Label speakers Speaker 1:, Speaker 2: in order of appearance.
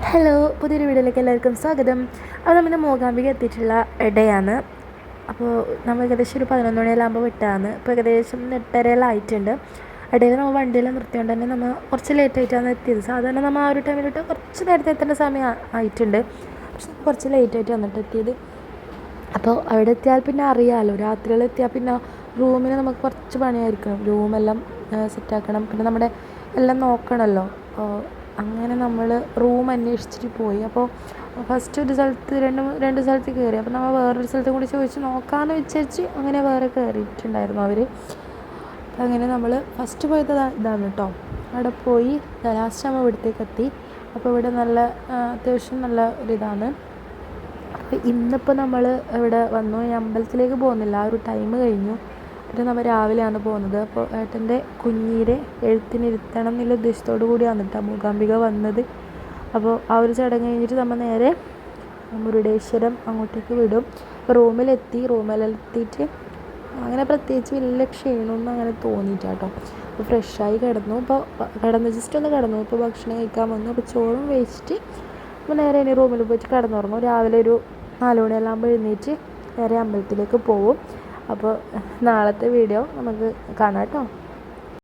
Speaker 1: Hello, പുതിയൊരു വീഡിയോയിലേക്ക് എല്ലാവർക്കും സ്വാഗതം. അപ്പോൾ നമ്മൾ മൂകാംബിക എത്തിയിട്ടുള്ള ഇടയാണ്. അപ്പോൾ നമ്മൾ ഏകദേശം ഒരു 11 മണിയെല്ലാം വിട്ടാണ്. ഇപ്പോൾ ഏകദേശം 8:30 ഇടയിൽ നമ്മൾ വണ്ടിയെല്ലാം നിർത്തിയോണ്ട് തന്നെ നമ്മൾ കുറച്ച് ലേറ്റായിട്ടാണ് എത്തിയത്. സാധാരണ നമ്മൾ ആ ഒരു ടൈമിലിട്ട് കുറച്ച് നേരത്തെ എത്തേണ്ട സമയം ആയിട്ടുണ്ട്, പക്ഷെ കുറച്ച് ലേറ്റായിട്ട് വന്നിട്ട് എത്തിയത്. അപ്പോൾ അവിടെ എത്തിയാൽ പിന്നെ അറിയാമല്ലോ, രാത്രിയിലെത്തിയാൽ പിന്നെ റൂമിന് നമുക്ക് കുറച്ച് പണിയായിരിക്കണം. റൂമെല്ലാം സെറ്റാക്കണം, പിന്നെ നമ്മുടെ എല്ലാം നോക്കണമല്ലോ. അങ്ങനെ നമ്മൾ റൂം അന്വേഷിച്ചിട്ട് പോയി. അപ്പോൾ ഫസ്റ്റ് ഒരു സ്ഥലത്ത് രണ്ട് സ്ഥലത്ത് കയറി. അപ്പോൾ നമ്മൾ വേറൊരു സ്ഥലത്ത് കൂടി ചോദിച്ച് നോക്കാമെന്ന് വിചാരിച്ച് അങ്ങനെ വേറെ കയറിയിട്ടുണ്ടായിരുന്നു അവർ. അങ്ങനെ നമ്മൾ ഫസ്റ്റ് പോയത് ഇതാണ് കേട്ടോ. അവിടെ പോയി ലാസ്റ്റ് നമ്മൾ ഇവിടത്തേക്ക് എത്തി. അപ്പോൾ ഇവിടെ നല്ല അത്യാവശ്യം നല്ല ഒരിതാണ്. അപ്പോൾ ഇന്നിപ്പോൾ നമ്മൾ ഇവിടെ വന്നു. ഈ അമ്പലത്തിലേക്ക് പോകുന്നില്ല, ആ ഒരു ടൈം കഴിഞ്ഞു. പിന്നെ നമ്മൾ രാവിലെയാണ് പോകുന്നത്. അപ്പോൾ ഏട്ടൻ്റെ കുഞ്ഞീരെ എഴുത്തിനിരുത്തണം എന്നുള്ള ഉദ്ദേശത്തോടു കൂടിയാണ് കേട്ടോ മൂകാംബിക വന്നത്. അപ്പോൾ ആ ഒരു ചടങ്ങ് കഴിഞ്ഞിട്ട് നമ്മൾ നേരെ മുരുടേശ്വരം അങ്ങോട്ടേക്ക് വിടും. റൂമിലെത്തിയിട്ട് അങ്ങനെ പ്രത്യേകിച്ച് വലിയ ക്ഷീണമൊന്നും അങ്ങനെ തോന്നിയില്ല കേട്ടോ. അപ്പോൾ ഫ്രഷായി കിടന്നു ജസ്റ്റ് ഒന്ന് കിടന്നു. ഇപ്പോൾ ഭക്ഷണം കഴിക്കാൻ വന്നു. അപ്പോൾ ചോറും കഴിച്ചിട്ട് അപ്പോൾ നേരെ ഇനി റൂമിൽ പോയിട്ട് കിടന്നുറങ്ങും. രാവിലെ ഒരു 4 മണിയെല്ലാം എഴുന്നേറ്റ് നേരെ അമ്പലത്തിലേക്ക് പോവും. അപ്പോൾ നാളത്തെ വീഡിയോ നമുക്ക് കാണാം കേട്ടോ.